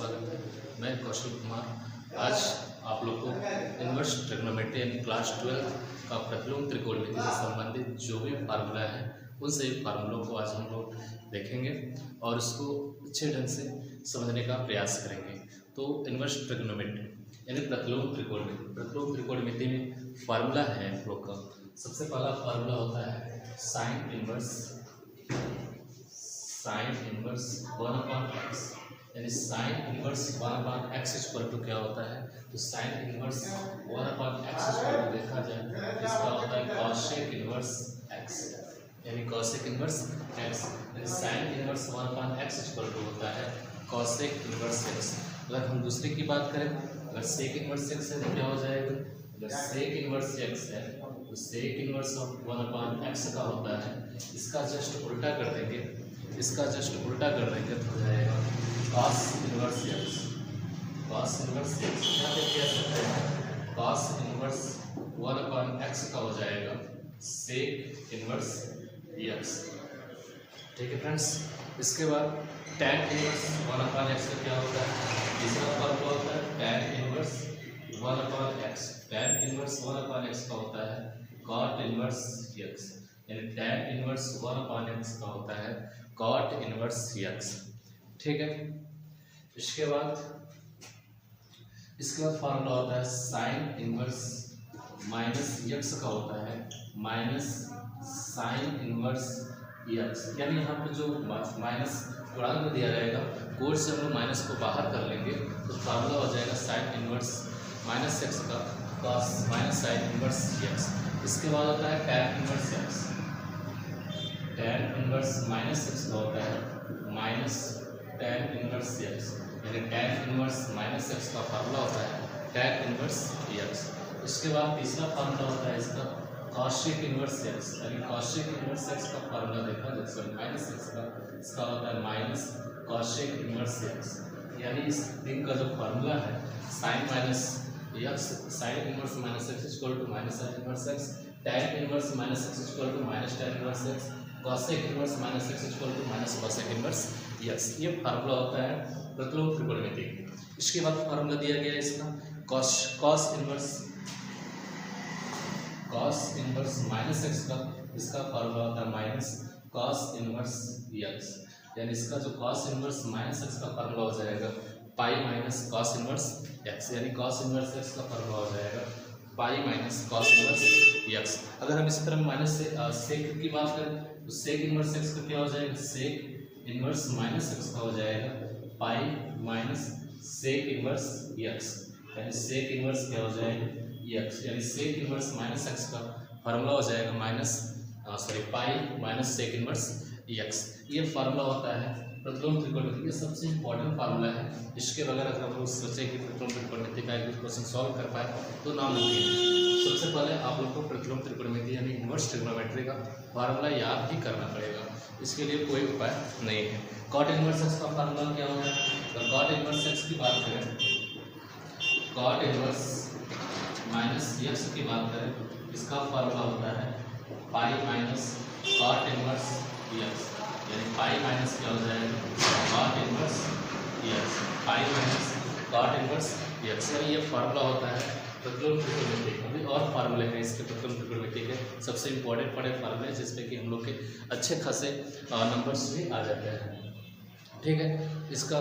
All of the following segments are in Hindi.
स्वागत है। मैं कौशल कुमार आज आप लोग को इन्वर्स ट्रिग्नोमेट्री यानी क्लास 12 का प्रतिलोम त्रिकोणमिति से संबंधित जो भी फार्मूला है उन सभी फार्मूलों को आज हम लोग देखेंगे और उसको अच्छे ढंग से समझने का प्रयास करेंगे। तो इन्वर्स ट्रिग्नोमेट्री यानी प्रतिलोम त्रिकोणमिति में फार्मूला है हम लोग का। सबसे पहला फार्मूला होता है साइन इन्वर्स 1/x यानी sine inverse 1/x equal to क्या होता है। तो sign inverse 1/x equal to देखा जाए इसका होता है कॉसेक इन्वर्स x यानी कॉसेक इन्वर्स x यानी sine inverse 1/x equal to होता है कॉसेक इन्वर्स x। अगर हम दूसरे की बात करें, अगर सेक इन्वर्स x है तो क्या हो जाएगा। अगर सेक इन्वर्स x है तो सेक इन्वर्स 1/x का होता है, इसका जस्ट उल्टा कर देंगे, इसका जस्ट उल्टा कर देंगे तो हो जाएगा cos inverse x। Cos inverse x यहाँ पे क्या सकते हैं, कॉस इन्वर्स 1/x का हो जाएगा सेक इन्वर्स x। ठीक है फ्रेंड्स। इसके बाद tan इन्वर्स 1/x का क्या होता है, तीसरा फॉर्मूला होता है tan inverse 1/x। tan inverse 1/x का होता है cot इन्वर्स x यानी tan इन्वर्स 1/x का होता है cot इन्वर्स x। ठीक है। इसके बाद फार्मूला होता है साइन इन्वर्स माइनस x का होता है माइनस साइन इन्वर्स x। यानी यहाँ पे जो माइनस गुणांक में दिया रहेगा, कोड से हम लोग माइनस को बाहर कर लेंगे तो फार्मूला हो जाएगा साइन इन्वर्स माइनस x का cos minus sine inverse x। इसके बाद होता है tan inverse x। tan inverse minus x का होता है माइनस tan इन्वर्स x यानी tan इन्वर्स माइनस x का फार्मूला होता है tan इन्वर्स x। इसके बाद तीसरा फार्मूला होता है इसका कॉसेक इन्वर्स x यानी कॉसेक इन्वर्स x का फार्मूला देखा जैसे माइनस x का, इसका होता है माइनस कॉसेक इन्वर्स x। यानी इस दिन का जो फार्मूला है sine minus x, sine inverse minus x equal to minus sine inverse x, tan inverse minus x equal to minus tan inverse x, cosec inverse minus x equal to minus cosec inverse x। ये फार्मूला होता है प्रतिलोम त्रिकोणमिति। इसके बाद फार्मूला दिया गया है इसका कॉस इन्वर्स माइनस x का, इसका फार्मूला होता है माइनस कॉस इन्वर्स x। यानी इसका जो कॉस इन्वर्स माइनस x का फार्मूला हो जाएगा pi minus cos inverse x यानी कॉस इन्वर्स x का फार्मूला हो जाएगा pi minus cos inverse x। अगर हम इसी तरह माइनस से सेक की बात करें तो सेक इन्वर्स x का क्या हो जाएगा, सेक इन्वर्स माइनस x का हो जाएगा pi minus sec inverse x यानी सेक इन्वर्स क्या हो जाएगा x यानी सेक इन्वर्स माइनस x का फार्मूला हो जाएगा pi minus sec inverse x। ये फार्मूला होता है प्रतिलोम त्रिकोणमिति। ये सबसे इंपॉर्टेंट फार्मूला है, इसके बगैर अगर हम लोग सोचे कि प्रतिलोम त्रिकोणमिति का एक क्वेश्चन सॉल्व कर पाए तो नामुमकिन है। सबसे पहले आप लोग को प्रतिलोम त्रिकोणमिति यानी इन्वर्स ट्रिग्नोमेट्री का फार्मूला याद ही करना पड़ेगा, इसके लिए कोई उपाय नहीं है। कॉट इन्वर्स x का फार्मूला क्या होगा, तो कॉट इन्वर्स x की बात करें, कॉट इन्वर्स माइनस x की बात करें, इसका फार्मूला होता है pi minus cot inverse x यानी पाई माइनस क्या हो जाएगा cot inverse x, pi minus cot inverse x। यानी ये फार्मूला होता है प्रतिलोम त्रिकोणमिति। अभी और फार्मूले हैं इसके प्रतिलोम त्रिकोणमिति के, सबसे इंपॉर्टेंट पड़े फार्मूले जिसपे कि हम लोग के अच्छे खासे नंबर्स भी आ जाते हैं। ठीक है। इसका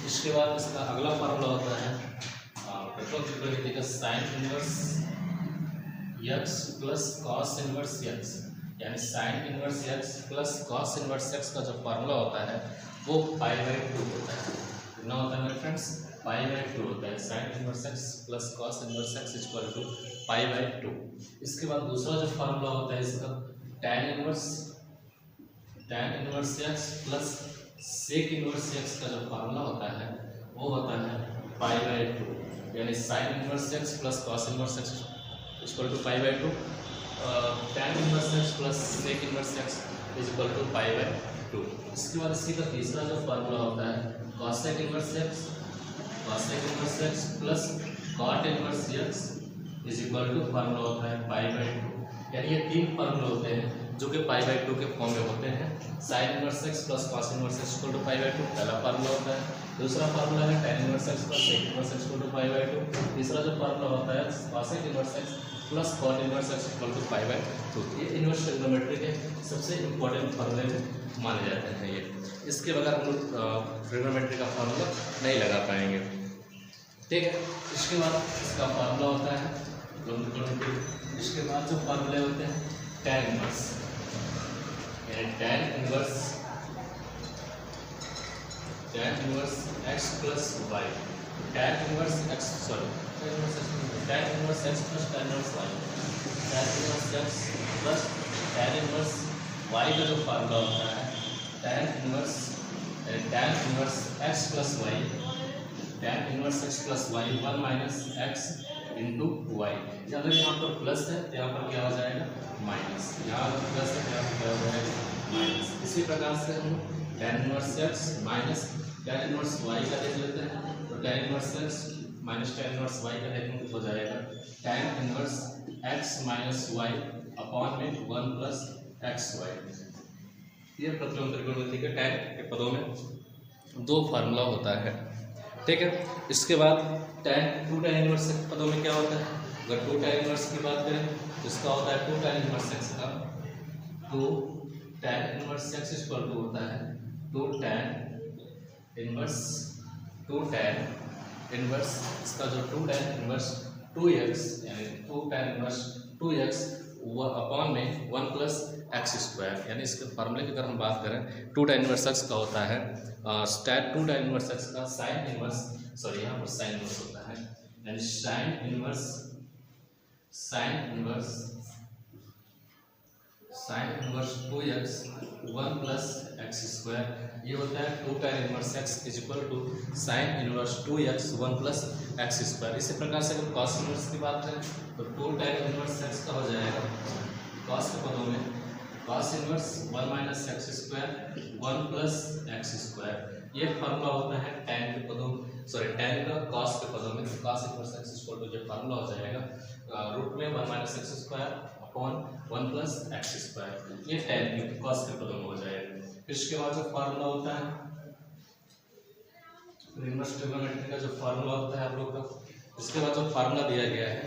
इसके बाद इसका अगला फार्मूला होता है प्रतिलोम त्रिकोणमिति का sign inverse x plus cos inverse x यानी sine inverse x plus cos inverse x का जो फार्मूला होता है वो पाई/2 होता है। कितना होता है मेरे फ्रेंड्स, पाई/2 होता है। Sine inverse x plus cos inverse x equal to पाई/2। इसके बाद दूसरा जो फार्मूला होता है इसका tan inverse x plus sec inverse x का जो फार्मूला होता है वो होता है पाई/2 यानी sine inverse x plus cos inverse x equal to पाई/2। tan inverse x plus sec inverse x is equal to pi by 2। इसके बाद इसी का तीसरा जो फार्मूला होता है cosec inverse x plus cot inverse X is equal to formula होता है पाई बाय 2। यानी ये तीन फार्मूले होते हैं जो कि पाई बाय 2 के फॉर्म में होते हैं। Sine inverse x plus cos inverse x equal to pi by 2 पहला फार्मूला होता है। दूसरा फार्मूला है tan inverse x plus sec inverse x equal to pi by 2। तीसरा जो फार्मूला होता है cosec inverse x plus cot inverse x equal to pi by 2। ये इनवर्स ट्रिग्नोमेट्री के सबसे इंपॉर्टेंट फार्मूले माने जाते हैं। ये इसके बगैर हम लोग ट्रिग्नोमेट्री का फार्मूला नहीं लगा पाएंगे। ठीक है, इसके बाद इसका फार्मूला होता है इसके बाद जो फार्मूले होते हैं tan inverse x plus Y tan inverse x plus tan inverse y tan inverse x plus tan inverse y का जो फार्मूला होता है tan inverse x plus y tan inverse x plus y 1 minus x into Y. अगर यहाँ पर प्लस है तो यहाँ पर क्या हो जाएगा माइनस, यहाँ पर प्लस है तो यहाँ पर क्या हो जाएगा माइनस। इसी प्रकार से हम tan inverse x minus tan inverse y का देख लेते हैं। तो tan inverse x minus tan inverse y का देखने को हो जाएगा tan inverse x minus y upon में 1 प्लस एक्स वाई। ये प्रतिलोम त्रिकोणमिति के tan के पदों में दो फार्मूला होता है। ठीक है, इसके बाद टू tan इनवर्स के पदों में क्या होता है। अगर 2 tan इनवर्स की बात करें तो इसका होता है 2 tan इनवर्स x का 2 tan inverse x equal to होता है 2 tan इनवर्स इसका जो 2 tan इनवर्स 2x यानी 2 tan इनवर्स 2x अपॉन में 1 प्लस एक्स स्क्वायर। यानी इसके फार्मूले की अगर हम बात करें 2 tan इनवर्स x का होता है 2 tan इनवर्स x का साइन इनवर्स यहाँ पर साइन इनवर्स होता है यानी sine inverse 2x 1 plus x square. ये होता है 2 tan inverse x is equal to sine inverse 2x 1 plus x square. इसी प्रकार से अगर कॉस इनवर्स की बात करें तो 2 tan इनवर्स x का हो जाएगा कॉस के पदों में cos inverse 1 minus x square 1 plus x square. ये फार्मूला होता है tan के पदों tan का कॉस के पदों में। तो cos inverse x equal to जो फार्मूला हो जाएगा रूट में 1 minus x square upon 1 plus x square. ये tan के कॉस के पदों में हो जाएगा। फिर इसके बाद जो फार्मूला होता है इनवर्स ट्रिग्नोमेट्री का जो फार्मूला होता है आप लोग का, इसके बाद जो फार्मूला दिया गया है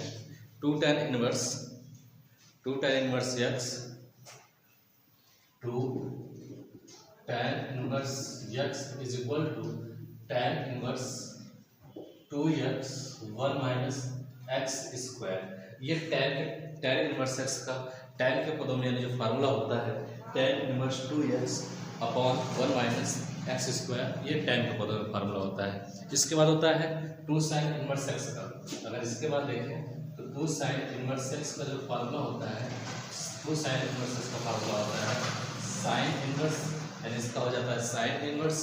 2 tan inverse x 2 tan inverse x is equal to tan inverse 2x 1 minus x square. ये tan इनवर्स x का tan के पदों में यानी जो फार्मूला होता है tan inverse 2x upon 1 minus x square. ये tan के पदों में फार्मूला होता है। इसके बाद होता है 2 sin इनवर्स x का। अगर इसके बाद देखें तो 2 sin इनवर्स x का जो फार्मूला होता है 2 sin इनवर्स x का फार्मूला होता है साइन इनवर्स यानी इसका हो जाता है साइन इनवर्स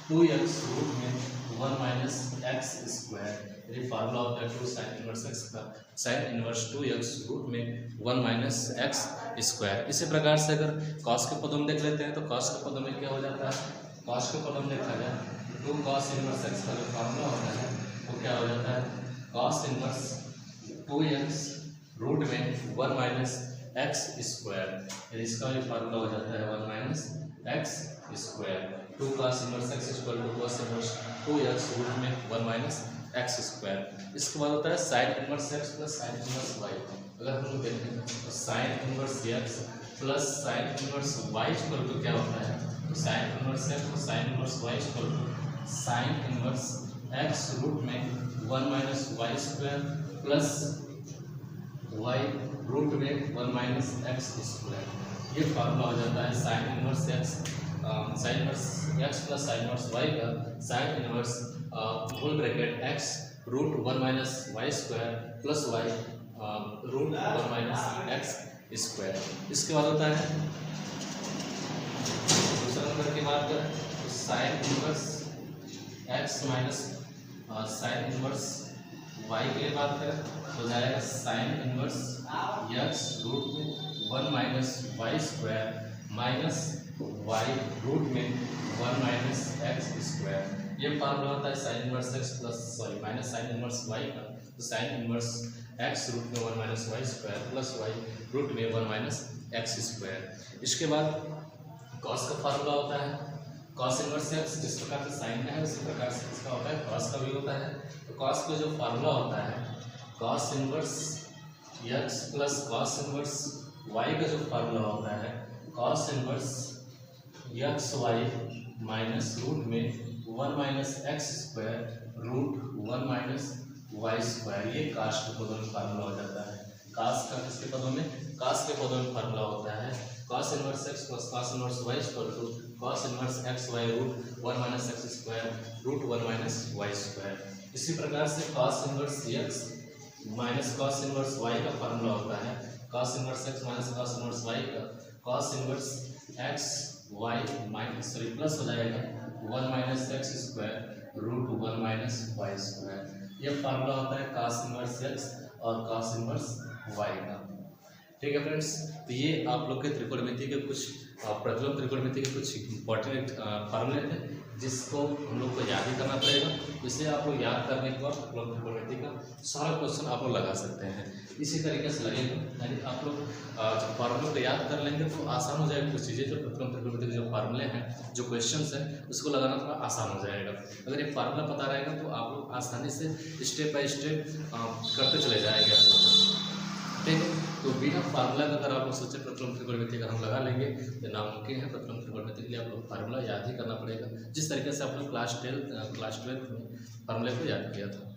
2x रूट में 1 माइनस एक्स स्क्वायर। ये फार्मूला होता है 2 sin इनवर्स x का साइन इनवर्स 2x रूट में 1 माइनस एक्स स्क्वायर। इसी प्रकार से अगर कॉस के पदों में देख लेते हैं तो कॉस के पदों में क्या हो जाता है कॉस के पदों में देखा जाए 2 cos इनवर्स x का जो फार्मूला होता है वो क्या हो जाता है cos इनवर्स 2x रूट में 1 माइनस एक्स स्क्वायर। इसका भी फार्मूला हो जाता है 1 minus x square. 2 cos inverse x equal to cos inverse 2x root में 1 माइनस एक्स स्क्वायर। इसके बाद होता है sine inverse x plus sine inverse y। अगर हम लोग देखें तो sine inverse x plus sine inverse y equal to क्या होता है तो sine inverse x plus sine inverse y equal to sine inverse x root में 1 minus y square plus y root में 1 माइनस एक्स स्क्वायर। ये फार्मूला हो जाता है sine inverse x plus sine inverse y का sine inverse full bracket x root 1 minus y square plus y root 1 minus x square. इसके बाद होता है दूसरा नंबर की बात करें तो sine inverse x minus sine inverse y के लिए बात करें तो जाएगा साइन इनवर्स x रूट में 1 minus y square minus y root में 1 माइनस एक्स स्क्वायर। ये फार्मूला होता है sine inverse x plus sorry minus sine inverse y का। तो साइन इनवर्स एक्स रूट में 1 minus y square plus y root में 1 माइनस एक्स स्क्वायर। इसके बाद कॉस का फार्मूला होता है कॉस इनवर्स एक्स, जिस प्रकार से साइन का है उसी प्रकार से इसका होता है कॉस का भी होता है। तो कॉस का जो फार्मूला होता है cos inverse x plus cos inverse y का जो फार्मूला होता है cos inverse x y minus root में 1 minus x square root 1 minus y square. ये कॉस के पदों में फार्मूला हो जाता है। कॉस का किसके पदों में? कॉस के पदों में फार्मूला होता है cos inverse x plus cos inverse y equal to cos inverse x y root 1 minus x square root 1 minus y square. इसी प्रकार से cos inverse x minus cos inverse y का फार्मूला होता है cos inverse x minus cos inverse y का cos inverse x y minus sorry plus हो जाएगा 1 minus x square root 1 minus y square. यह फार्मूला होता है कॉस इनवर्स एक्स और कॉस इनवर्स वाई का। ठीक है फ्रेंड्स, तो ये आप लोग के त्रिकोणमिति के कुछ प्रतिलोम त्रिकोणमिति के कुछ इंपॉर्टेंट फार्मूले थे जिसको हम लोग को याद ही करना पड़ेगा। इसलिए आप लोग याद करने के बाद प्रतिलोम त्रिकोणमिति का सारा क्वेश्चन आप लोग लगा सकते हैं। इसी तरीके से लगेगा, यानी आप लोग जब फार्मूले को याद कर लेंगे तो आसान हो जाएगा। कुछ चीज़ें जो प्रतिलोम त्रिकोणमिति के जो फार्मूले हैं जो क्वेश्चन हैं उसको लगाना थोड़ा आसान हो जाएगा। अगर ये फार्मूला पता रहेगा तो आप लोग आसानी से स्टेप बाय स्टेप करते चले जाएंगे आप लोग। ठीक है, तो बिना फार्मूला का अगर आप लोग सोचे प्रतिलोम त्रिकोणमिति का हम लगा लेंगे तो नामुमकिन है। प्रतिलोम त्रिकोणमिति के लिए आप लोग फार्मूला याद ही करना पड़ेगा, जिस तरीके से आप लोग क्लास 12 में फार्मूले को याद किया था।